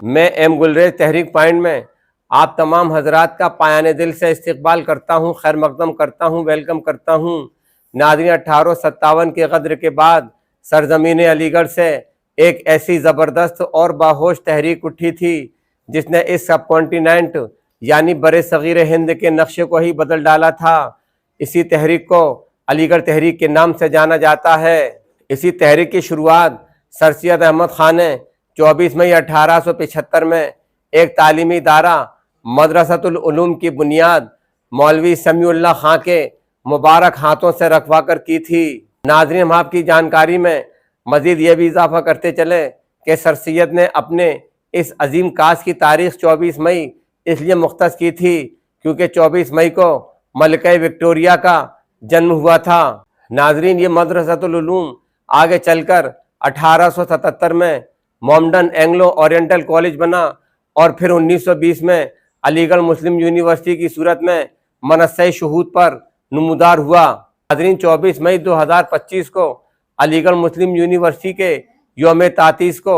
मैं एम गुलरेज तहरीक पॉइंट में आप तमाम हजरात का पायाने दिल से इस्तकबाल करता हूँ, खैर मकदम करता हूँ, वेलकम करता हूँ। नाज़रीन, 1857 के गद्र के बाद सरजमीन अलीगढ़ से एक ऐसी ज़बरदस्त और बाहोश तहरीक उठी थी जिसने इस सब कॉन्टिनेंट यानी बड़े सग़ीर हिंद के नक्शे को ही बदल डाला था। इसी तहरीक को अलीगढ़ तहरीक के नाम से जाना जाता है। इसी तहरीक की शुरुआत सर सैयद अहमद ख़ान ने 24 मई 1875 में एक तालीमी इदारा मदरसतुल उलूम की बुनियाद मौलवी समीउल्लाह खां के मुबारक हाथों से रखवा कर की थी। नाज़रीन, हम आपकी जानकारी में मज़ीद ये भी इजाफा करते चले कि सर सैयद ने अपने इस अजीम काज की तारीख 24 मई इसलिए मुख्तस की थी क्योंकि 24 मई को मलिका विक्टोरिया का जन्म हुआ था। नाज़रीन, ये मदरसतुल उलूम आगे चलकर 1877 में मोमडन एंग्लो ओरिएंटल कॉलेज बना और फिर 1920 में अलीगढ़ मुस्लिम यूनिवर्सिटी की सूरत में मनस्से शहूद पर नमूदार हुआ। नाज़रीन, 24 मई 2025 को अलीगढ़ मुस्लिम यूनिवर्सिटी के योम तातीस को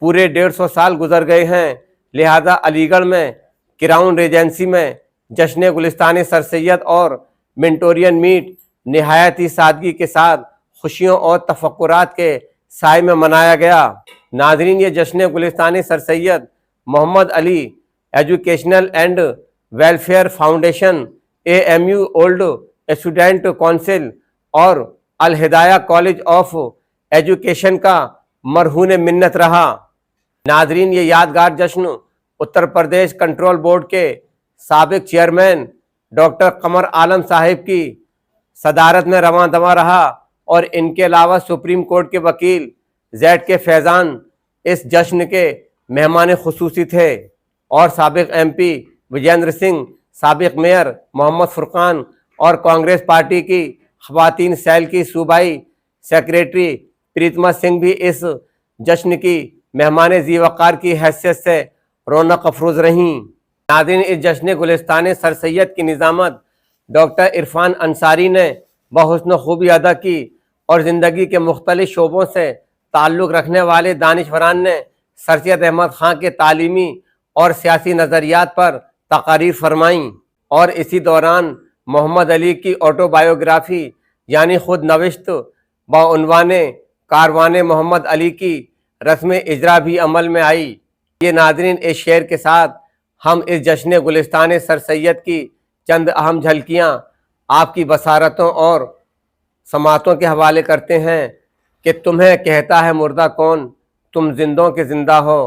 पूरे 150 साल गुजर गए हैं। लिहाजा अलीगढ़ में क्राउन रेजेंसी में जश्न गुलिस्तान सर सैयद और मिंटोरियन मीट नहायत ही सादगी के साथ खुशियों और तफक्कुरात के साय में मनाया गया। नाज़रीन, ये जश्न Gulistan sir Syed Mohammad Ali educational and welfare foundation, AMU old student council और Al Hidaya college of education का मरहून मिन्नत रहा। नाज़रीन, ये यादगार जश्न उत्तर प्रदेश कंट्रोल बोर्ड के साबिक चेयरमैन डॉक्टर कमर आलम साहिब की सदारत में रवां दवा रहा और इनके अलावा सुप्रीम कोर्ट के वकील ZK फैज़ान इस जश्न के मेहमान खुसूसी थे और साबिक MP विजेंद्र सिंह, साबिक मेयर मोहम्मद फुरकान और कांग्रेस पार्टी की ख़वातीन सेल की सूबाई सेक्रेटरी प्रीतमा सिंह भी इस जश्न की मेहमान ज़ी वक़ार की हैसियत से रौनक अफरोज़ रहीं। नाज़रीन, इस जश्न गुलिस्तान सर सैयद की निज़ामत डॉक्टर इरफान अंसारी ने बहुस्न खूबी अदा की और ज़िंदगी के मुख्तलिफ शोबों से ताल्लुक़ रखने वाले दानिशवरान ने सर सैयद अहमद ख़ान के तालीमी और सियासी नज़रियात पर तकारीर फरमाईं और इसी दौरान मोहम्मद अली की ऑटोबायोग्राफ़ी यानी खुद नविश्त बउनवाने कारवाने मोहम्मद अली की रस्म इजरा भी अमल में आई। ये नाज़रीन, इस शेर के साथ हम इस जश्न गुलिस्तान सर सैयद की चंद अहम झलकियाँ आपकी बसारतों और समातों के हवाले करते हैं कि तुम्हें कहता है मुर्दा कौन, तुम जिंदों के जिंदा हो,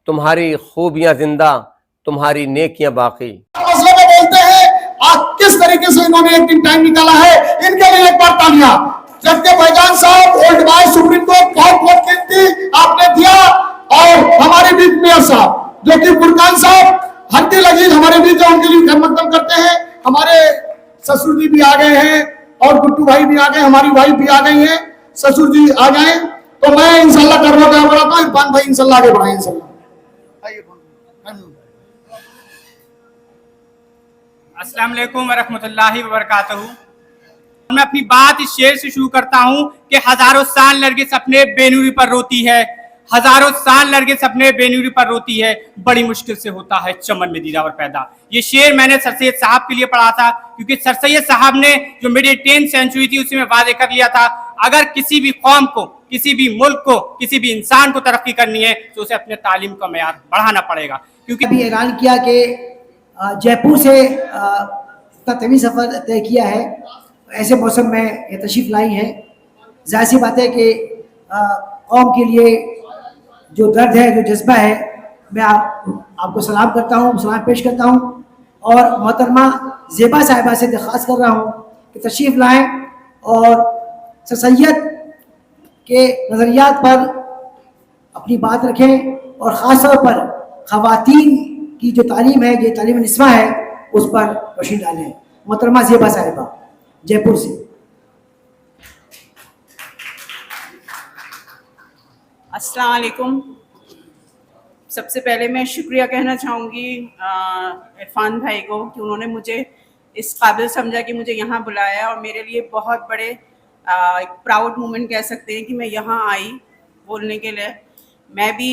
तुम्हारी खूबियाँ जिंदा, तुम्हारी नेकियां बाकी। मसले में बोलते हैं आज किस तरीके से इन्होंने एक दिन टाइम निकाला है, इनके लिए एक बार तालियां। जबकि भाईजान साहब ओल्ड बाय सुप्रीम कोर्ट बहुत कीमती आपने दिया और हमारे बीच मेयर साहब जो कि फुरकान साहब हड्डी लगी हमारे बीच उनके लिए खैर करते हैं। हमारे ससुर जी भी आ गए हैं और गुट्टू भाई भी आ गए, हमारी वाइफ भी आ गई है, ससुर जी आ जाए तो मैं इंशाल्लाह करवा क्या बढ़ाता हूँ। इरफान भाई इंशाल्लाह आगे बढ़ाए इंशाल्लाह। अस्सलाम वालेकुम वरहमतुल्लाहि वबरकातुहू। मैं अपनी बात इस शेर से शुरू करता हूँ कि हजारों साल नरगिस अपने बेनूरी पर रोती है, हजारों साल नरगिस अपने बेनूरी पर रोती है, बड़ी मुश्किल से होता है चमन में दीदावर पैदा। ये शेर मैंने सर सैयद साहब के लिए पढ़ा था क्योंकि सर सैयद साहब ने जो मेरी 10th सेंचुरी थी उसी में वादे कर लिया था अगर किसी भी कौम को, किसी भी मुल्क को, किसी भी इंसान को तरक्की करनी है तो उसे अपने तालीम का मेयार बढ़ाना पड़ेगा। क्योंकि अभी ऐलान किया कि जयपुर से इतना तवील सफ़र तय किया है, ऐसे मौसम में ये तशरीफ़ लाई है। ज़ाहिर सी बात है कि कौम के लिए जो दर्द है, जो जज्बा है, मैं आपको सलाम करता हूँ, सलाम पेश करता हूँ और मोहतरमा ज़ेबा साहिबा से दरख्वास्त कर रहा हूँ कि तशरीफ़ लाएँ और सर सैयद के नज़रियात पर अपनी बात रखें और ख़ास तौर पर ख़वातीन की जो तालीम है, ये तालीम निस्वा है, उस पर रोशनी डालें। मोहतरमा ज़ेबा साहिबा जयपुर से। अस्सलाम वालेकुम। सबसे पहले मैं शुक्रिया कहना चाहूँगी इरफान भाई को कि उन्होंने मुझे इस काबिल समझा कि मुझे यहाँ बुलाया और मेरे लिए बहुत बड़े एक प्राउड मोमेंट कह सकते हैं कि मैं यहाँ आई बोलने के लिए। मैं भी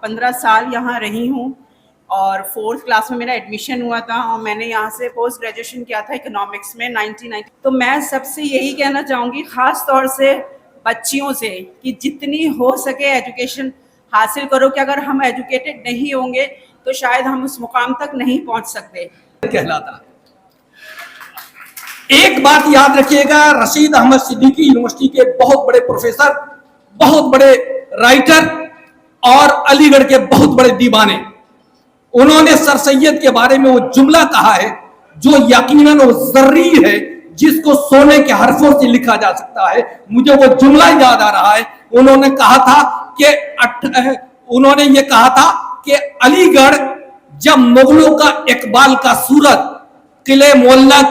15 साल यहाँ रही हूँ और 4th क्लास में मेरा एडमिशन हुआ था और मैंने यहाँ से पोस्ट ग्रेजुएशन किया था इकोनॉमिक्स में 1990। तो मैं सबसे यही कहना चाहूँगी, ख़ास तौर से बच्चियों से, कि जितनी हो सके एजुकेशन हासिल करो, कि अगर हम एजुकेटेड नहीं होंगे तो शायद हम उस मुकाम तक नहीं पहुँच सकते। कहलाता। एक बात याद रखिएगा, रशीद अहमद सिद्दीकी यूनिवर्सिटी के बहुत बड़े प्रोफेसर, बहुत बड़े राइटर और अलीगढ़ के बहुत बड़े दीवाने, उन्होंने सर सैयद के बारे में वो जुमला कहा है जो यकीनन वो जर्री है, जिसको सोने के हरफों से लिखा जा सकता है। मुझे वो जुमला याद आ रहा है। उन्होंने कहा था कि अलीगढ़ जब मुगलों का इकबाल का सूरत किले मोहल्ला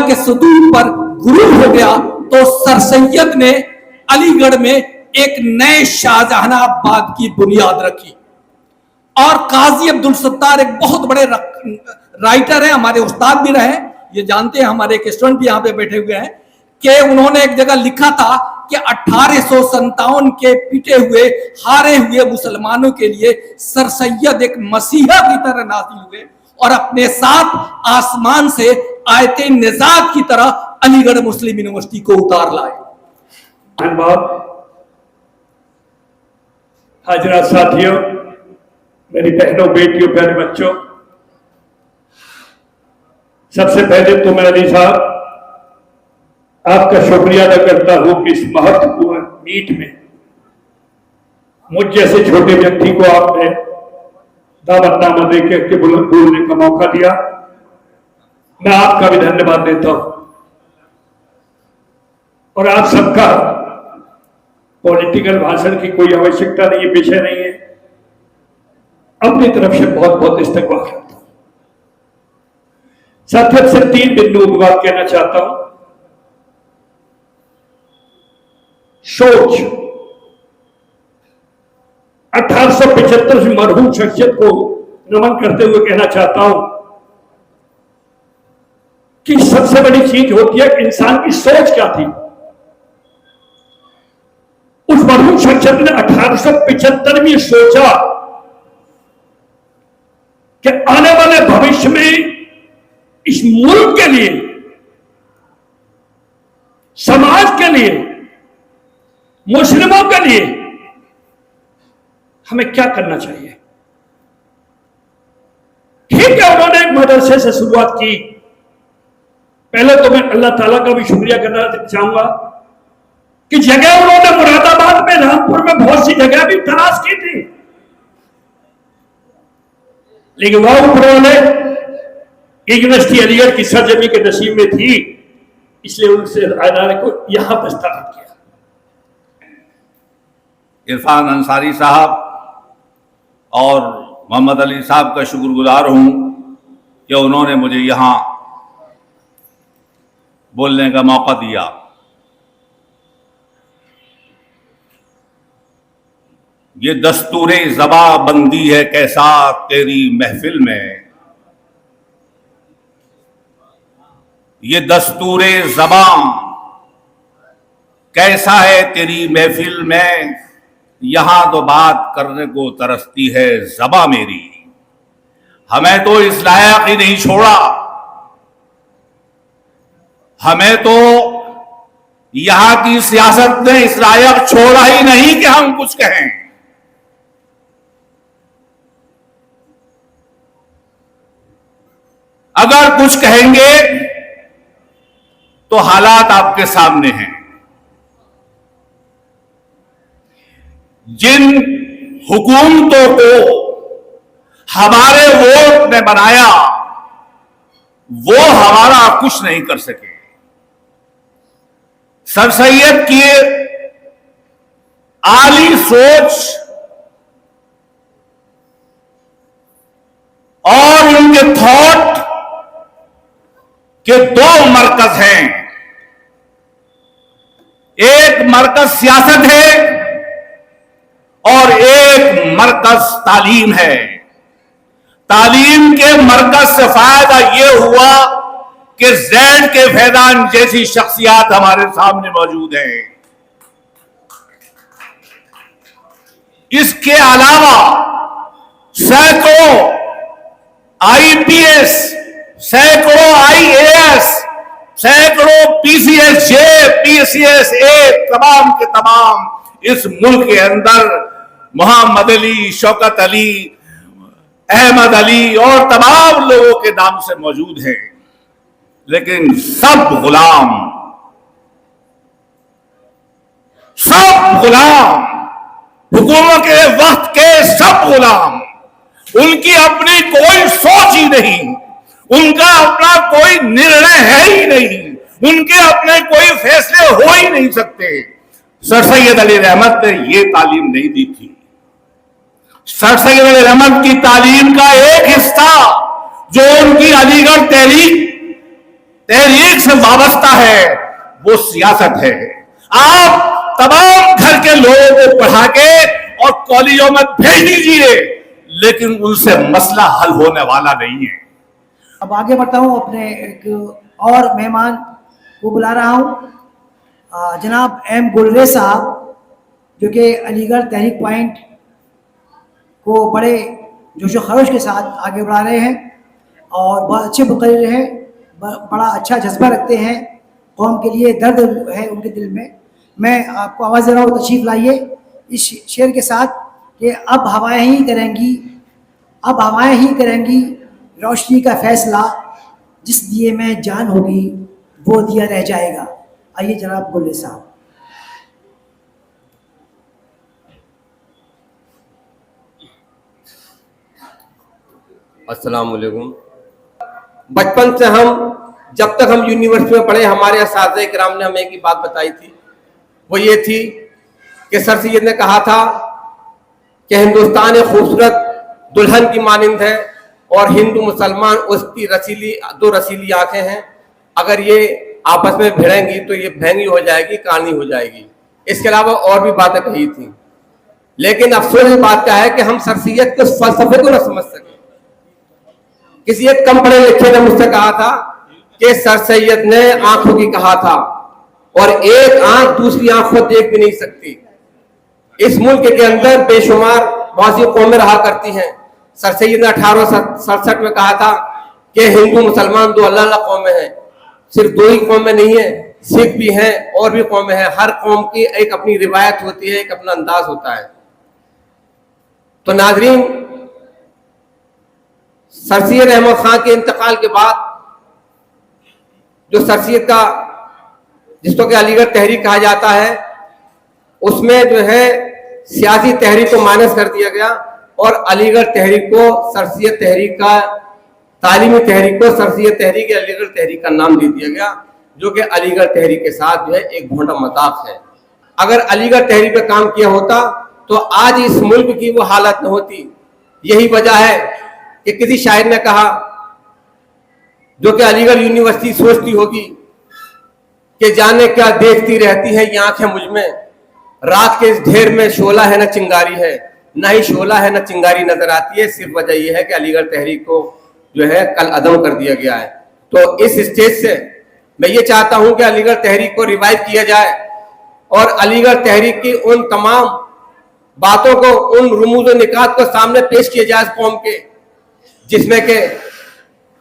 के सदूर पर गुरूर हो गया, तो सर सैयद ने अलीगढ़ में एक नए शाहजहानाबाद की बुनियाद रखी। और काजी अब्दुल सत्तार एक बहुत बड़े राइटर हैं, हमारे उस्ताद भी रहे, ये जानते हैं, हमारे एक स्टूडेंट भी यहाँ पे बैठे हुए हैं, कि उन्होंने एक जगह लिखा था कि 1857 के पिटे हुए हारे हुए मुसलमानों के लिए सर सैयद एक मसीहा की तरह नाज़िल हुए और अपने साथ आसमान से आयते निजात की तरह अलीगढ़ मुस्लिम यूनिवर्सिटी को उतार लाए। धन्यवाद। हाजरा साथियों, मेरी बहनों, बेटियों, प्यारे बच्चों, सबसे पहले तो मैं अली साहब आपका शुक्रिया अदा करता हूं कि इस महत्वपूर्ण मीट में मुझ जैसे छोटे व्यक्ति को आपने दावतनामा देकर के बोलने का मौका दिया। मैं आपका भी धन्यवाद देता हूं और आप सबका पॉलिटिकल भाषण की कोई आवश्यकता नहीं है, विषय नहीं है, अपनी तरफ से बहुत बहुत इस्तकबाल करता हूं। साथियों से 3 बिंदुओं की बात कहना चाहता हूं। सोच, 1875 में मरहूम शख्सियत को नमन करते हुए कहना चाहता हूं कि सबसे बड़ी चीज होती है कि इंसान की सोच क्या थी। उस मरहूम शख्सियत ने 1875 में सोचा कि आने वाले भविष्य में इस मुल्क के लिए, समाज के लिए, मुस्लिमों के लिए हमें क्या करना चाहिए। ठीक है, उन्होंने एक मदरसे से शुरुआत की। पहले तो मैं अल्लाह ताला का भी शुक्रिया करना चाहूंगा कि जगह उन्होंने मुरादाबाद में, रामपुर में बहुत सी जगह भी तलाश की थी, लेकिन वह उन्होंने यूनिवर्सिटी अलीगढ़ की सरजमी के नसीब में थी, इसलिए उनसे अदारे को यहां पर स्थापित किया। इरफान अंसारी साहब और मोहम्मद अली साहब का शुक्रगुजार हूं कि उन्होंने मुझे यहां बोलने का मौका दिया। ये दस्तूरे ज़बा बंदी है कैसा तेरी महफिल में, ये दस्तूरे ज़बा कैसा है तेरी महफिल में, यहां तो बात करने को तरसती है ज़बा मेरी। हमें तो इस लायक ही नहीं छोड़ा, हमें तो यहां की सियासत ने इस लायक छोड़ा ही नहीं कि हम कुछ कहें। अगर कुछ कहेंगे तो हालात आपके सामने हैं। जिन हुकूमतों को हमारे वोट ने बनाया वो हमारा कुछ नहीं कर सके। सर सैयद की आली सोच और उनके थॉट के 2 मरकज हैं। एक मरकज सियासत है और एक मरकज तालीम है। तालीम के मरकज से फायदा यह हुआ कि जैद के फैजान जैसी शख्सियात हमारे सामने मौजूद हैं। इसके अलावा सैकड़ों आईपीएस, सैकड़ों आईएएस, सैकड़ों पीसीएस जे, पीसीएस ए, तमाम के तमाम इस मुल्क के अंदर मोहम्मद अली, शौकत अली, अहमद अली और तमाम लोगों के नाम से मौजूद हैं, लेकिन सब गुलाम, हुकूमत के वक्त के सब गुलाम। उनकी अपनी कोई सोच ही नहीं, उनका अपना कोई निर्णय है ही नहीं, उनके अपने कोई फैसले हो ही नहीं सकते। सर सैयद अली रहमत ने यह तालीम नहीं दी थी। सर सैयद अली रहमत की तालीम का एक हिस्सा जो उनकी अलीगढ़ तहरीक से वाबस्ता है वो सियासत है। आप तमाम घर के लोगों को पढ़ा के और कॉलेजों में भेज दीजिए, लेकिन उनसे मसला हल होने वाला नहीं है। अब आगे बढ़ता हूँ, अपने एक और मेहमान को बुला रहा हूँ, जनाब एम गुलरे साहब, जो कि अलीगढ़ तहरीक पॉइंट को बड़े जोशो खरोश के साथ आगे बढ़ा रहे हैं और बहुत अच्छे मुक़र्रिर हैं, बड़ा अच्छा जज्बा रखते हैं, कौम के लिए दर्द है उनके दिल में। मैं आपको आवाज़ दे रहा हूँ, तशरीफ़ लाइए इस शेर के साथ कि अब हवाएं ही करेंगी, अब हवाएं ही करेंगी रोशनी का फैसला, जिस दिए में जान होगी वो दिया रह जाएगा। आइए जनाब गुल्ले साहब। अस्सलाम वालेकुम। बचपन से हम जब तक हम यूनिवर्सिटी में पढ़े, हमारे असातिज़े किराम ने हमें एक ही बात बताई थी, वो ये थी कि सर सैयद ने कहा था कि हिंदुस्तान एक खूबसूरत दुल्हन की मानिंद है और हिंदू मुसलमान उसकी दो रसीली आंखें हैं, अगर ये आपस में भिड़ेंगी तो ये भैंगी हो जाएगी, कानी हो जाएगी। इसके अलावा और भी बातें कही थी, लेकिन अफसोस इस बात का है कि हम सर सैयद के फलसफे को न समझ सके। किसी एक कम पढ़े लिखे ने मुझसे कहा था कि सर सैयद ने आंखों की कहा था और एक आंख दूसरी आंख को देख भी नहीं सकती। इस मुल्क के अंदर बेशुमार बहुत सी कौमें रहा करती हैं। सर सैयद ने 1867 में कहा था कि हिंदू मुसलमान दो अल्लाह अल्लाह कौमें हैं। सिर्फ दो ही कौमें नहीं है, सिख भी हैं और भी कौमें हैं। हर कौम की एक अपनी रिवायत होती है, एक अपना अंदाज होता है। तो नाजरीन, सर सैयद अहमद खां के इंतकाल के बाद जो सर सैयद का, जिसको कि अलीगढ़ तहरीक कहा जाता है, उसमें जो है सियासी तहरीक को माइनस कर दिया गया और अलीगढ़ तहरीक को सर सैयद तहरीक का, तालीमी तहरीक को सर सैयद तहरीक या अलीगढ़ तहरीक का नाम दे दिया गया, जो कि अलीगढ़ तहरीक के साथ जो है एक भोंडा मजाक है। अगर अलीगढ़ तहरीक पे काम किया होता तो आज इस मुल्क की वो हालत न होती। यही वजह है कि किसी शायर ने कहा, जो कि अलीगढ़ यूनिवर्सिटी सोचती होगी कि जाने क्या देखती रहती है ये आंखें मुझ में, रात के इस ढेर में शोला है न चिंगारी है, ना ही शोला है न चिंगारी नजर आती है। सिर्फ वजह यह है कि अलीगढ़ तहरीक को जो है कल अदम कर दिया गया है। तो इस स्टेज से मैं ये चाहता हूं कि अलीगढ़ तहरीक को रिवाइव किया जाए और अलीगढ़ तहरीक की उन तमाम बातों को, उन रुमूज़ निकात को सामने पेश किया जाए कौम के, जिसमें कि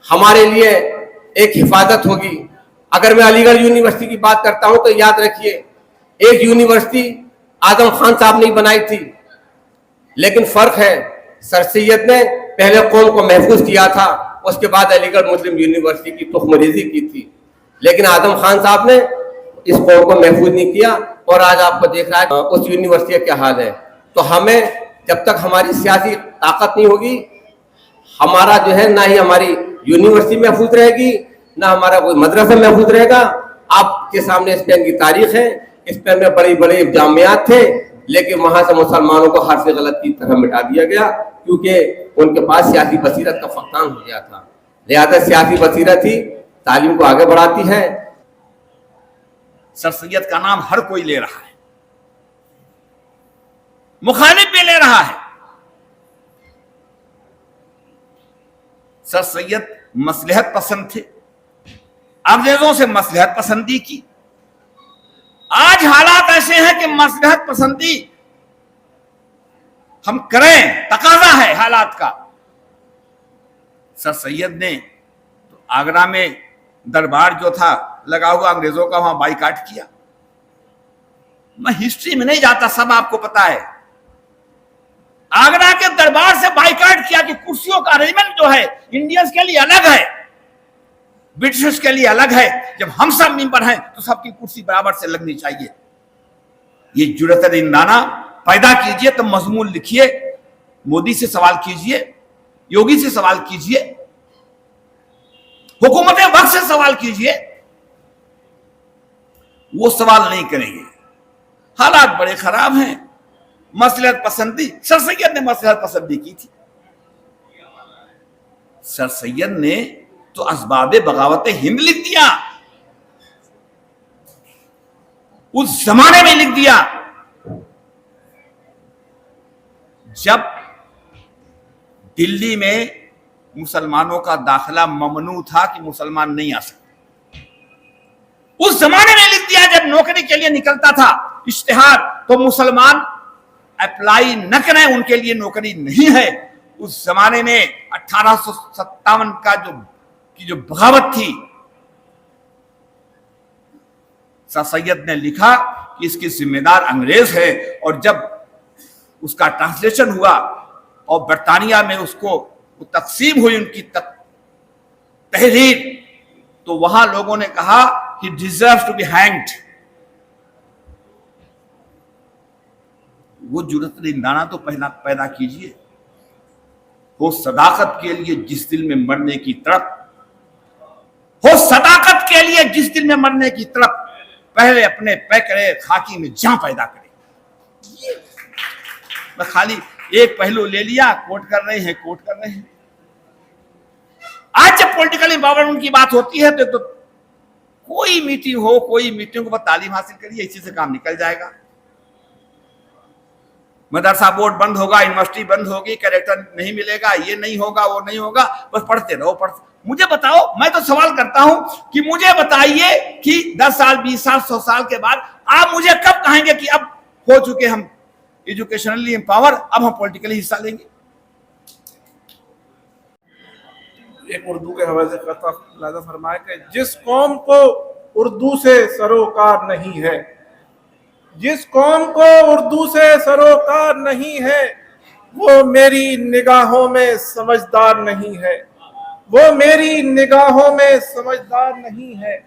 हमारे लिए एक हिफाजत होगी। अगर मैं अलीगढ़ यूनिवर्सिटी की बात करता हूं तो याद रखिए, एक यूनिवर्सिटी आजम खान साहब ने बनाई थी, लेकिन फर्क है, सर सैयद ने पहले कौम को महफूज किया था, उसके बाद अलीगढ़ मुस्लिम यूनिवर्सिटी की तुखमरीजी की थी। लेकिन आजम खान साहब ने इस कौम को महफूज नहीं किया और आज आपको देख रहा है उस यूनिवर्सिटी का क्या हाल है। तो हमें, जब तक हमारी सियासी ताकत नहीं होगी, हमारा जो है ना ही हमारी यूनिवर्सिटी महफूज रहेगी, ना हमारा कोई मदरसा महफूज रहेगा। आपके सामने स्पेन की तारीख है, स्पेन में बड़े बड़े जामियात थे, लेकिन वहां से मुसलमानों को हर से गलत की तरह मिटा दिया गया, क्योंकि उनके पास सियासी बसीरत का फकदान हो गया था। लिहाजा सियासी बसीरत ही तालीम को आगे बढ़ाती है। सर सैयद का नाम हर कोई ले रहा है, मुखालिफ भी ले रहा है। सर सैयद मसलहत पसंद थे, अंग्रेजों से मसलहत पसंदी की। आज हालात ऐसे हैं कि मसलहत पसंदी हम करें, तकाजा है हालात का। सर सैयद ने तो आगरा में दरबार जो था लगा हुआ अंग्रेजों का, वहां बाइकाट किया। मैं हिस्ट्री में नहीं जाता, सब आपको पता है। आगरा के दरबार से बाइकाट किया कि कुर्सियों का अरेंजमेंट जो है इंडियंस के लिए अलग है, ब्रिटिश के लिए अलग है। जब हम सब मेंबर हैं तो सबकी कुर्सी बराबर से लगनी चाहिए। ये जुर्रत इंदाना पैदा कीजिए, तो मजमून लिखिए, मोदी से सवाल कीजिए, योगी से सवाल कीजिए, हुकूमत वक्त से सवाल कीजिए, वो सवाल नहीं करेंगे। हालात बड़े खराब हैं। मसलहत पसंदी, सर सैयद ने मसलहत पसंदी की थी। सर सैयद ने तो असबाबे बगावत हिंद लिख दिया, उस जमाने में लिख दिया जब दिल्ली में मुसलमानों का दाखिला ममनू था कि मुसलमान नहीं आ सकते। उस जमाने में लिख दिया जब नौकरी के लिए निकलता था इश्तिहार, तो मुसलमान अप्लाई न करें, उनके लिए नौकरी नहीं है। उस जमाने में 1857 का जो बगावत थी, सर सैयद ने लिखा कि इसकी जिम्मेदार अंग्रेज है। और जब उसका ट्रांसलेशन हुआ और बरतानिया में उसको तकसीम हुई उनकी तहरीर, तो वहां लोगों ने कहा he deserves to be hanged. वो जुर्रत इंदाना तो पैदा कीजिए। हो सदाकत के लिए जिस दिल में मरने की तड़प, हो सदाकत के लिए जिस दिल में मरने की तड़प, पहले अपने पैकरे खाकी में जान पैदा करे। मैं खाली एक पहलू ले लिया, कोट कर रहे हैं। आज जब पॉलिटिकल एम्पावरमेंट की बात होती है तो कोई मीटिंग हो, कोई मीटिंग को तालीम हासिल करिए, इसी से काम निकल जाएगा। मदरसा बोर्ड बंद होगा, यूनिवर्सिटी बंद होगी, कैरेक्टर नहीं मिलेगा, ये नहीं होगा, वो नहीं होगा, बस पढ़ते रहो। मुझे बताओ, मैं तो सवाल करता हूं कि मुझे बताइए कि 10 साल, 20 साल, 100 साल के बाद आप मुझे कब कहेंगे कि अब हो चुके हम एजुकेशनली एम्पावर, अब हम पॉलिटिकली हिस्सा लेंगे। एक उर्दू के हवाले से लादा फरमाया कि जिस कौम को उर्दू से सरोकार नहीं है, जिस कौम को उर्दू से सरोकार नहीं है, वो मेरी निगाहों में समझदार नहीं है, वो मेरी निगाहों में समझदार नहीं है।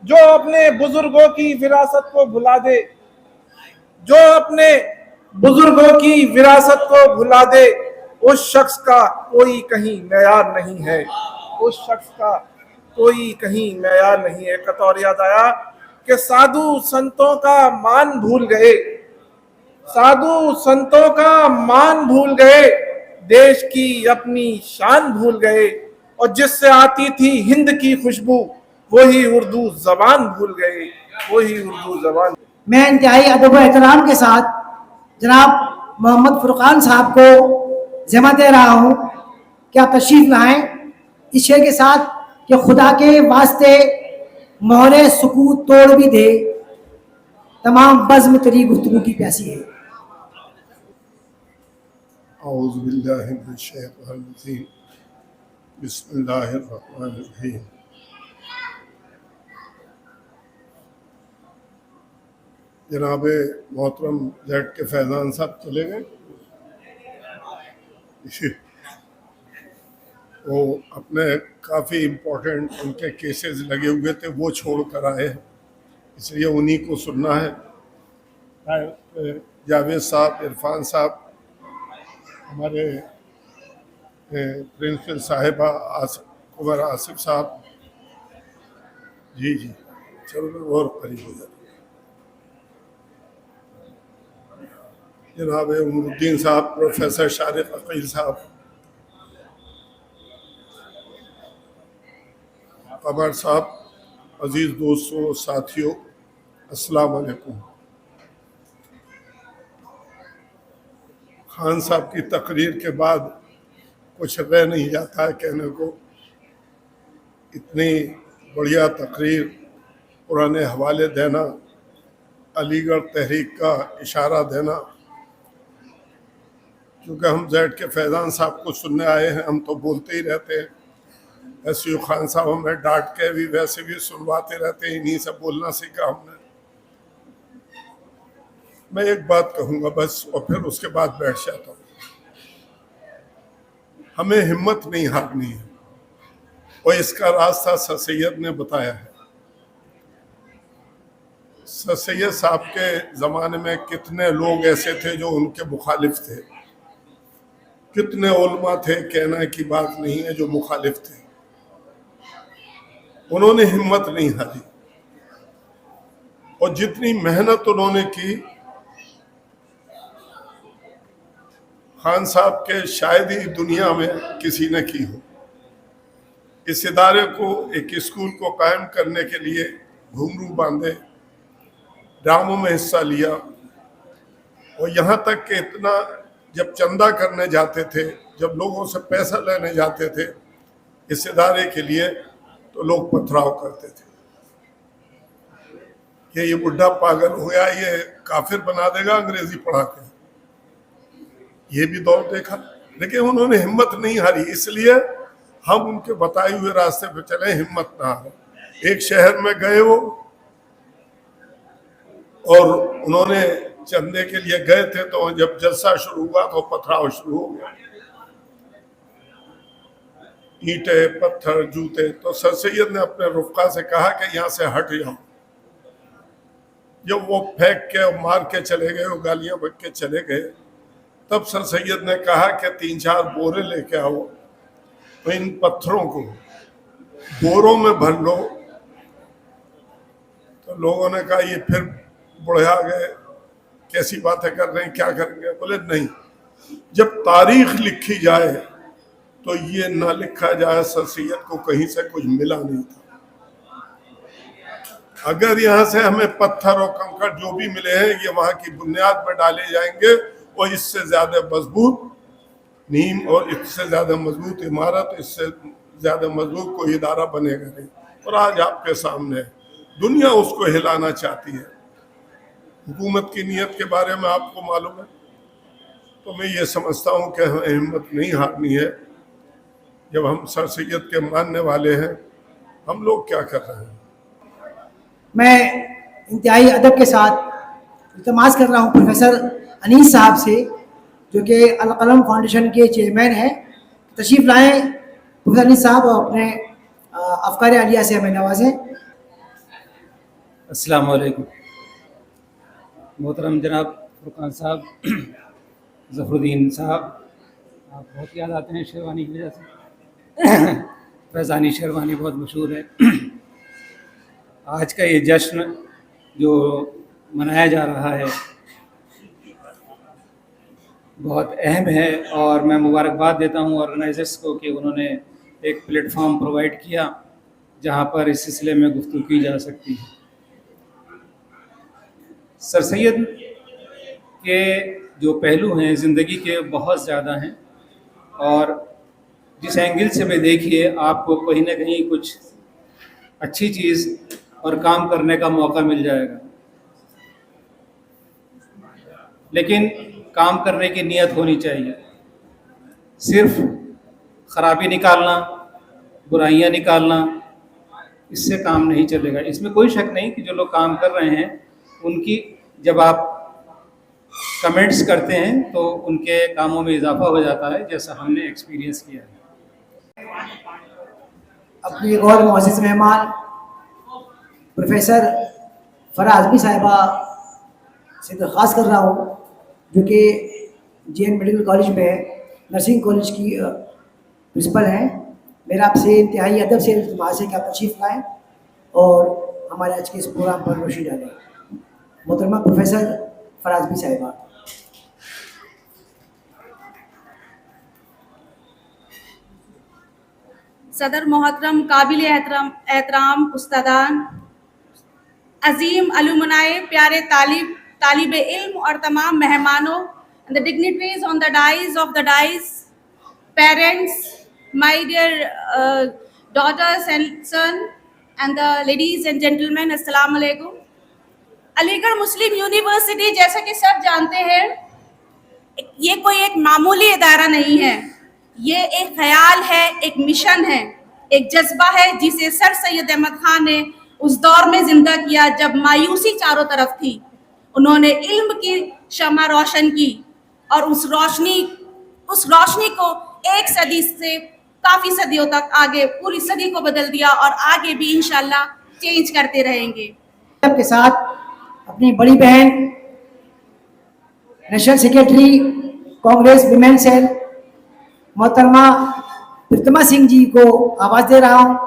जो अपने बुजुर्गों की विरासत को भुला दे, जो अपने बुजुर्गों की विरासत को भुला दे, उस शख्स का कोई कहीं मेयार नहीं है, उस शख्स का कोई कहीं मेयार नहीं है। एक और याद आया कि साधु संतों का मान भूल गए, साधु संतों का मान भूल गए, देश की अपनी शान भूल गए, और जिससे आती थी हिंद की खुशबू, वही उर्दू जबान भूल गए, वही उर्दू जबान। मैं इंतहाई अदब व एहतराम के साथ जनाब मोहम्मद फुरकान साहब को ज़िम्मा दे रहा हूँ कि आप तशरीफ़ लाएँ इस शेर के साथ कि खुदा के वास्ते मोहरे सुकूत तोड़ भी दे, तमाम बज़्म तेरी गुफ्तगू की प्यासी है। औज़ु बिल्लाहि मिनश शैतानिर रजीम, बिस्मिल्लाहिर रहमानिर रहीम। जनाब मोहतरम जेड के फैज़ान साहब चले गए, वो अपने काफ़ी इम्पोर्टेंट उनके केसेस लगे हुए थे, वो छोड़ कर आए हैं, इसलिए उन्हीं को सुनना है। जावेद साहब, इरफान साहब, हमारे प्रिंसिपल साहिबा कुंवर आसिफ साहब, जी चलो और करीब हो जाए। जनाब उमरुद्दीन साहब, प्रोफेसर शारिक अकील साहब, कमर साहब, अजीज़ दोस्तों, साथियों, अस्सलाम वालेकुम। खान साहब की तकरीर के बाद कुछ रह नहीं जाता है कहने को। इतनी बढ़िया तकरीर, पुराने हवाले देना, अलीगढ़ तहरीक का इशारा देना क्योंकि हम जेड के फैजान साहब को सुनने आए हैं, हम तो बोलते ही रहते हैं। SU खान साहब हमें डांट के भी वैसे भी सुनवाते रहते हैं, इन्हीं से बोलना सीखा हमने। मैं एक बात कहूंगा बस, और फिर उसके बाद बैठ जाता हूँ। हमें हिम्मत नहीं हारनी है, और इसका रास्ता सर सैयद ने बताया है। सर सैयद साहब के ज़माने में कितने लोग ऐसे थे जो उनके मुखालिफ थे, कितने उलमा थे, कहने की बात नहीं है, जो मुखालिफ थे। उन्होंने हिम्मत नहीं हारी, और जितनी मेहनत उन्होंने की, खान साहब के शायद ही दुनिया में किसी ने की हो। इस इदारे को, एक स्कूल को कायम करने के लिए घुंघरू बांधे, ड्रामों में हिस्सा लिया, और यहाँ तक कि इतना जब चंदा करने जाते थे, जब लोगों से पैसा लेने जाते थे इस इदारे के लिए, तो लोग पथराव करते थे कि ये बुढ़ा पागल हो गया, ये काफिर बना देगा अंग्रेजी पढ़ा के। ये भी दौर देखा, लेकिन उन्होंने हिम्मत नहीं हारी। इसलिए हम उनके बताए हुए रास्ते पे चले, हिम्मत ना हारे। एक शहर में गए वो, और उन्होंने चंदे के लिए गए थे, तो जब जलसा शुरू हुआ तो पथराव शुरू हो गया, ईंटे, पत्थर, जूते। तो सर सैयद ने अपने रुफ़क़ा से कहा कि यहाँ से हट जाओ। जब वो फेंक के मार के चले गए, वो गालियां बक के चले गए, तब सर सैयद ने कहा कि 3-4 बोरे लेके आओ, तो इन पत्थरों को बोरों में भर लो। तो लोगों ने कहा ये फिर बुढ़ा गए, कैसी बातें कर रहे हैं, क्या करेंगे? बोले नहीं, जब तारीख लिखी जाए तो ये ना लिखा जाए सर सैयद को कहीं से कुछ मिला नहीं था। अगर यहाँ से हमें पत्थर और कंकड़ जो भी मिले हैं, ये वहाँ की बुनियाद पर डाले जाएंगे, और इससे ज्यादा मजबूत नींव और इससे ज्यादा मजबूत इमारत, इससे ज्यादा मजबूत कोई इदारा बनेगा नहीं। और आज आपके सामने दुनिया उसको हिलाना चाहती है। हुकूमत की नीयत के बारे में आपको मालूम है। तो मैं ये समझता हूँ कि हमें हिम्मत नहीं हारनी है। जब हम सर सैयद के मानने वाले हैं, हम लोग क्या कर रहे हैं? मैं इंतहाई अदब के साथ इल्तमास कर रहा हूँ प्रोफेसर अनीस साहब से, जो कि अल कलम फाउंडेशन के चेयरमैन हैं, तशरीफ़ लाएँ प्रोफेसर अनीस साहब, और अपने अफ़कार आलिया से हमें नवाजें। अस्सलाम वालेकुम। मोहतरम जनाब फुरकान साहब, ज़फ़रुद्दीन साहब, आप बहुत याद आते हैं शेरवानी की वजह से। फैज़ानी शेरवानी बहुत मशहूर है। आज का ये जश्न जो मनाया जा रहा है बहुत अहम है, और मैं मुबारकबाद देता हूँ ऑर्गेनाइजर्स को कि उन्होंने एक प्लेटफॉर्म प्रोवाइड किया जहाँ पर इस सिलसिले में गुफ्तगू की जा सकती है। सर सैयद के जो पहलू हैं ज़िंदगी के बहुत ज़्यादा हैं, और जिस एंगल से भी देखिए आपको कहीं ना कहीं कुछ अच्छी चीज़ और काम करने का मौका मिल जाएगा। लेकिन काम करने की नीयत होनी चाहिए। सिर्फ खराबी निकालना, बुराइयां निकालना, इससे काम नहीं चलेगा। इसमें कोई शक नहीं कि जो लोग काम कर रहे हैं उनकी जब आप कमेंट्स करते हैं तो उनके कामों में इजाफा हो जाता है, जैसा हमने एक्सपीरियंस किया है। अपनी एक और मुअज़्ज़िज़ मेहमान प्रोफेसर फराह आज़मी साहिबा से दरख्वास्त कर रहा हूँ, जो कि JN मेडिकल कॉलेज में नर्सिंग कॉलेज की प्रिंसिपल हैं। मेरा आपसे इंतहाई अदब से इल्तिमास है कि आप तशरीफ़ लाएँ और हमारे आज के इस प्रोग्राम पर रोशनी डालें। मोहतरमा प्रोफेसर फराह आज़मी साहिबा। सदर मोहतरम, काबिल एहतराम उस्तादान, अजीम अलुमनाए, प्यारे तालिब इल्म और तमाम मेहमानों, the dignitaries on the dais, parents, my dear daughters and son, and the ladies and gentlemen, अस्सलाम वालेकुम। अलीगढ़ मुस्लिम यूनिवर्सिटी जैसा कि सब जानते हैं ये कोई एक मामूली इदारा नहीं है, ये एक ख्याल है, एक मिशन है, एक जज्बा है जिसे सर सैयद अहमद खान ने उस दौर में जिंदा किया जब मायूसी चारों तरफ थी। उन्होंने इल्म की शमा रोशन की और उस रोशनी को एक सदी से काफी सदियों तक आगे पूरी सदी को बदल दिया और आगे भी इंशाल्लाह चेंज करते रहेंगे। के साथ अपनी बड़ी बहन national secretary Congress women cell मोहतरमा प्रीतमा सिंह जी को आवाज दे रहा हूँ।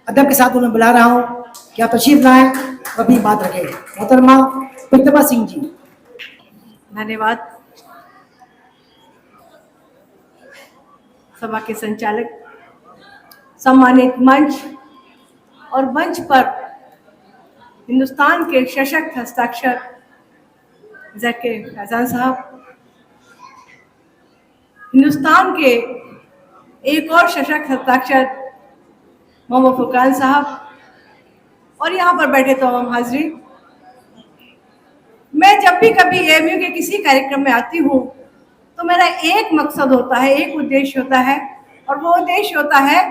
अदब के साथ उन्हें बुला रहा हूँ कि आप तशरीफ लाएं और अपनी बात रखें। मोहतरमा प्रीतमा सिंह जी। धन्यवाद। सभा के संचालक, सम्मानित मंच और मंच पर हिंदुस्तान के सशक्त हस्ताक्षर ज़ाकिर फैजान साहब, हिंदुस्तान के एक और सशक्त हस्ताक्षर मोहम्मद फुरकान साहब और यहाँ पर बैठे तमाम हाज़रीन। मैं जब भी कभी एएमयू के किसी कार्यक्रम में आती हूँ तो मेरा एक मकसद होता है, एक उद्देश्य होता है, और वो उद्देश्य होता है,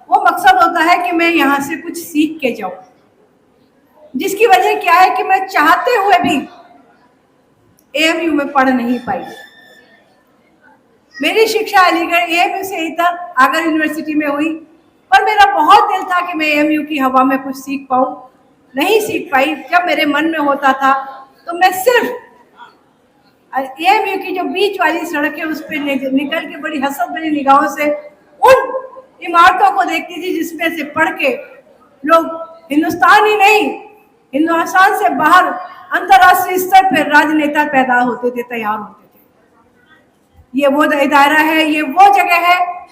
वो मकसद होता है कि मैं यहाँ से कुछ सीख के जाऊँ। जिसकी वजह क्या है कि मैं चाहते हुए भी एएमयू में पढ़ नहीं पाई। मेरी शिक्षा अलीगढ़ एएमयू से ही तक आगर यूनिवर्सिटी में हुई, पर मेरा बहुत दिल था कि मैं एएमयू की हवा में कुछ सीख पाऊँ, नहीं सीख पाई। जब मेरे मन में होता था तो मैं सिर्फ एएमयू की जो बीच वाली सड़क है उस पर निकल के बड़ी हसरत भरी निगाहों से उन इमारतों को देखती थी जिसमें से पढ़ के लोग हिंदुस्तान ही नहीं, हिंदुस्तान से बाहर अंतर्राष्ट्रीय स्तर पर राजनेता पैदा होते थे, तैयार होते थे। ये वो इदारा है, ये वो जगह है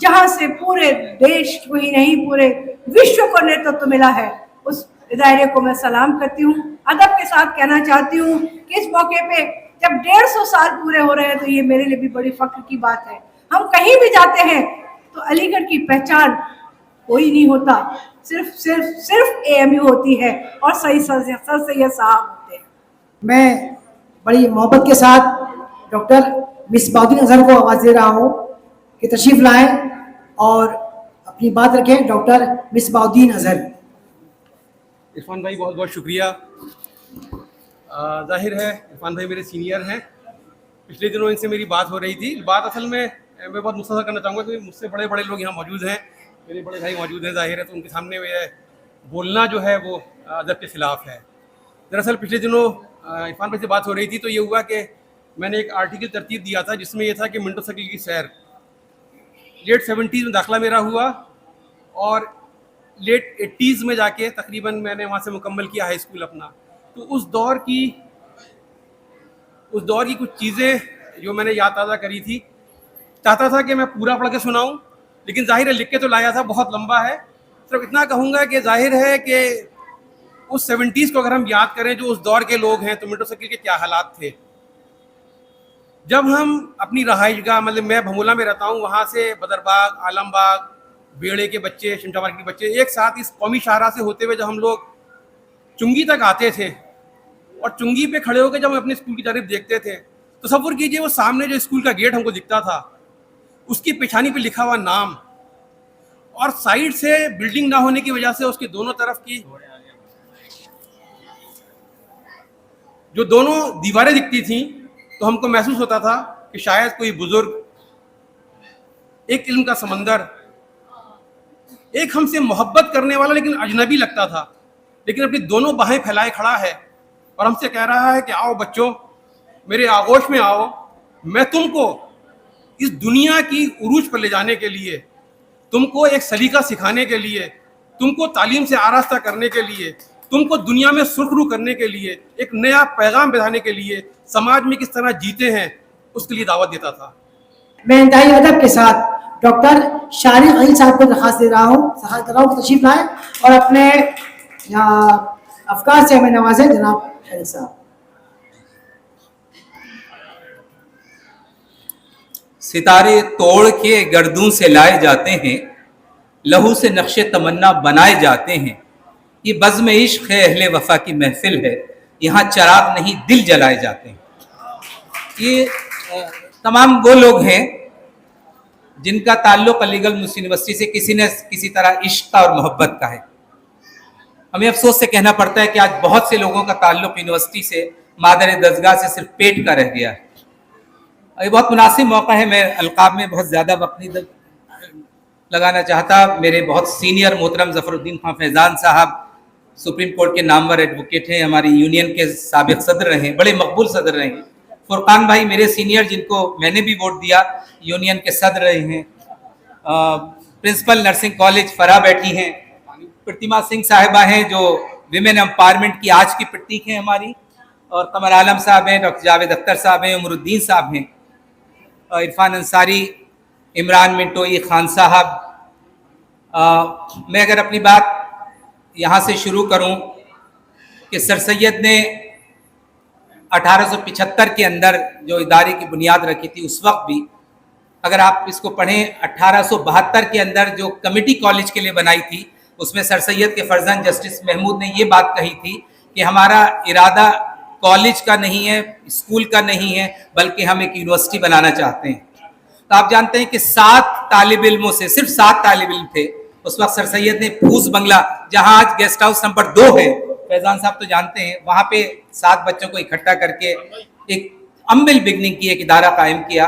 जहां से पूरे देश को ही नहीं पूरे विश्व को नेतृत्व मिला है। उस इदारे को मैं सलाम करती हूँ। अदब के साथ कहना चाहती हूँ कि इस मौके पे जब 150 साल पूरे हो रहे हैं तो ये मेरे लिए भी बड़ी फख्र की बात है। हम कहीं भी जाते हैं तो अलीगढ़ की पहचान कोई नहीं होता, सिर्फ एएमयू होती है और सर सैयद साहब होते हैं। मैं बड़ी मोहब्बत के साथ डॉक्टर मिसबाउद्दीन अजहर को आवाज़ दे रहा हूँ कि तशरीफ लाएं और अपनी बात रखें। डॉक्टर मिसबाउद्दीन अजहर। इरफान भाई बहुत बहुत शुक्रिया। जाहिर है इरफान भाई मेरे सीनियर हैं, पिछले दिनों इनसे मेरी बात हो रही थी। बात असल में मैं बहुत मुख्तसर करना चाहूँगा क्योंकि मुझसे बड़े बड़े लोग यहाँ मौजूद हैं, मेरे बड़े भाई मौजूद हैं, जाहिर है तो उनके सामने में बोलना जो है वो अदब के ख़िलाफ़ है। दरअसल पिछले दिनों इरफान भाई से बात हो रही थी तो ये हुआ कि मैंने एक आर्टिकल तरतीब दिया था जिसमें यह था कि मिंटो सर्किल की सैर लेट 70s में दाखिला मेरा हुआ और लेट 80s में जाके तकरीबन मैंने वहाँ से मुकम्मल किया हाई स्कूल अपना। तो उस दौर की कुछ चीज़ें जो मैंने याद ताज़ा करी थी, चाहता था कि मैं पूरा पढ़ के सुनाऊँ, लेकिन जाहिर है लिख के तो लाया था, बहुत लंबा है। सिर्फ इतना कहूँगा कि जाहिर है कि उस 70s को अगर हम याद करें जो उस दौर के लोग हैं तो मिंटो सर्किल के क्या हालात थे। जब हम अपनी रहाइशगाह, मतलब मैं भमोला में रहता हूँ, वहाँ से बदरबाग, आलमबाग, बेड़े के बच्चे, शिमशा मार्केट के बच्चे एक साथ इस कौमी शाहरा से होते हुए जब हम लोग चुंगी तक आते थे और चुंगी पे खड़े होकर जब हम अपने स्कूल की जानिब देखते थे, तो तसव्वुर कीजिए वो सामने जो स्कूल का गेट हमको दिखता था उसकी पेशानी पे लिखा हुआ नाम और साइड से बिल्डिंग ना होने की वजह से उसके दोनों तरफ की जो दोनों दीवारें दिखती थी तो हमको महसूस होता था कि शायद कोई बुजुर्ग, एक इल्म का समंदर, एक हमसे मोहब्बत करने वाला लेकिन अजनबी लगता था, लेकिन अपनी दोनों बाहें फैलाए खड़ा है और हमसे कह रहा है कि आओ बच्चों, मेरे आगोश में आओ, मैं तुमको इस दुनिया की उरूज पर ले जाने के लिए, तुमको एक सलीका सिखाने के लिए, तुमको तालीम से आरास्ता करने के लिए, तुमको दुनिया में सुरखरू करने के लिए, एक नया पैगाम बिठाने के लिए, समाज में किस तरह जीते हैं उसके लिए दावत देता था। मैं इंतहाई अदब के साथ डॉक्टर शारिक अली साहब को दरखास्त दे रहा हूँ, तशरीफ लाएं और अपने अफकार से हमें नवाजें। जनाब अली साहब। सितारे तोड़ के गर्दूं से लाए जाते हैं, लहू से नक्शे तमन्ना बनाए जाते हैं। ये बज़्म इश्क है, अहले वफा की महफिल है, यहाँ चराग नहीं दिल जलाए जाते हैं। ये तमाम वो लोग हैं जिनका ताल्लुक अलीगढ़ मुस्लिम यूनिवर्सिटी से किसी न किसी तरह इश्क और मोहब्बत का है। हमें अफसोस से कहना पड़ता है कि आज बहुत से लोगों का ताल्लुक यूनिवर्सिटी से मादर दर्जगाह से सिर्फ पेट का रह गया है। ये बहुत मुनासिब मौका है, मैं अलकाब में बहुत ज़्यादा वक्त नहीं लगाना चाहता। मेरे बहुत सीनियर मोहतरम ज़फ़रुद्दीन खान फैज़ान साहब सुप्रीम कोर्ट के नामवर एडवोकेट हैं, हमारी यूनियन के साबिक़ सदर रहे, बड़े मकबूल सदर रहे। फुरकान भाई मेरे सीनियर, जिनको मैंने भी वोट दिया, यूनियन के सदर रहे हैं। प्रिंसिपल नर्सिंग कॉलेज फरा बैठी हैं। प्रतिमा सिंह साहिबा हैं जो विमेन एम्पावरमेंट की आज की प्रतीक हैं हमारी, और कमर आलम साहब हैं, डॉक्टर जावेद अख्तर साहब हैं, उमरुद्दीन साहब हैं, इरफान अंसारी, इमरान मिंटोई, खान साहब। मैं अगर अपनी बात यहाँ से शुरू करूँ कि सर सैयद ने 1875 के अंदर जो इदारे की बुनियाद रखी थी, उस वक्त भी अगर आप इसको पढ़ें 1872 के अंदर जो कमेटी कॉलेज के लिए बनाई थी, उसमें सर सैयद के फर्जंद जस्टिस महमूद ने ये बात कही थी कि हमारा इरादा कॉलेज का नहीं है, स्कूल का नहीं है, बल्कि हम एक यूनिवर्सिटी बनाना चाहते हैं। तो आप जानते हैं कि 7 तालिब इल्मों से, सिर्फ 7 तालिब इल्म थे उस वक्त। सर सैयद ने फूस बंगला, जहां आज गेस्ट हाउस नंबर 2 है, फैजान साहब तो जानते हैं, वहां पे 7 बच्चों को इकट्ठा करके एक अम्बिल बिगनिंग की एक इदारा कायम किया,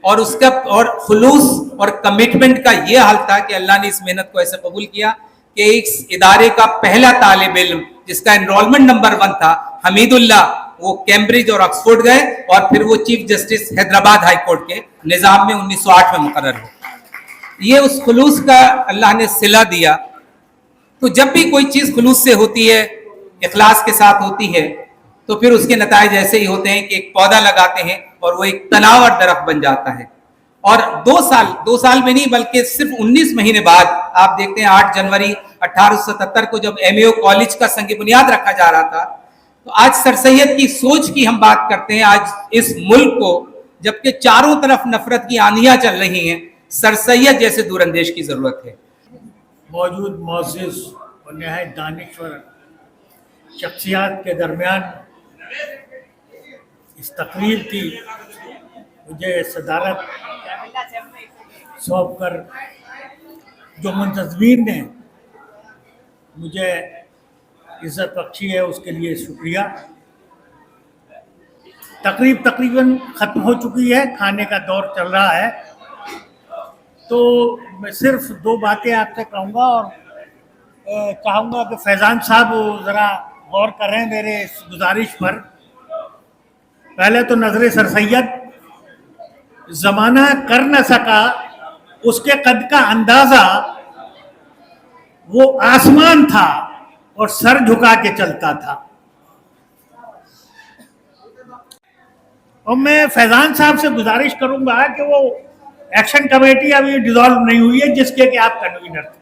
और उसका और खुलूस और कमिटमेंट का ये हाल था कि अल्लाह ने इस मेहनत को ऐसे कबूल किया कि इस इदारे का पहला तालिब इल्म जिसका एनरोलमेंट नंबर 1 था, हमीदुल्लाह, वो कैम्ब्रिज और ऑक्सफोर्ड गए, और फिर वो chief justice Hyderabad high court के निज़ाम में 1908 में मुकर्रर हुए। ये उस खुलूस का अल्लाह ने सिला दिया। तो जब भी कोई चीज़ खुलूस से होती है, इखलास के साथ होती है, तो फिर उसके नताइज ऐसे ही होते हैं कि एक पौधा लगाते हैं और वो एक तनावर दरख्त बन जाता है। और 2 साल में नहीं बल्कि सिर्फ 19 महीने बाद आप देखते हैं 8 जनवरी 1877 को जब एमएओ कॉलेज का संग बुनियाद रखा जा रहा था, तो आज सर सैयद की सोच की हम बात करते हैं। आज इस मुल्क को जबकि चारों तरफ नफरत की आंधियां चल रही हैं, सर सैयद जैसे दूरंदेश की जरूरत है। मौजूद मोअज़्ज़िज़ और नहायत दानिश्वर शख्सियात के दरमियान इस तकरीर की मुझे सदारत सौंप कर जो मुंतज़मीन ने मुझे इज़्ज़त बख्शी है, उसके लिए शुक्रिया। तकरीब तकरीबन ख़त्म हो चुकी है, खाने का दौर चल रहा है, तो मैं सिर्फ 2 बातें आपसे कहूँगा और चाहूँगा कि फैज़ान साहब ज़रा गौर करें मेरे इस गुजारिश पर। पहले तो नज़र सर सैयद, ज़माना कर न सका उसके कद का अंदाज़ा, वो आसमान था और सर झुका के चलता था। और मैं फैज़ान साहब से गुजारिश करूंगा कि वो एक्शन कमेटी अभी डिसॉल्व नहीं हुई है जिसके कि आप कन्वीनर थे,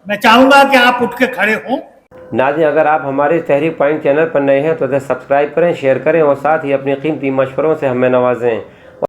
मैं चाहूंगा कि आप उठ के खड़े हों। नाज़रीन, अगर आप हमारे तहरीक पॉइंट चैनल पर नए हैं तो सब्सक्राइब करें, शेयर करें और साथ ही अपनी कीमती मशवरों से हमें नवाजें।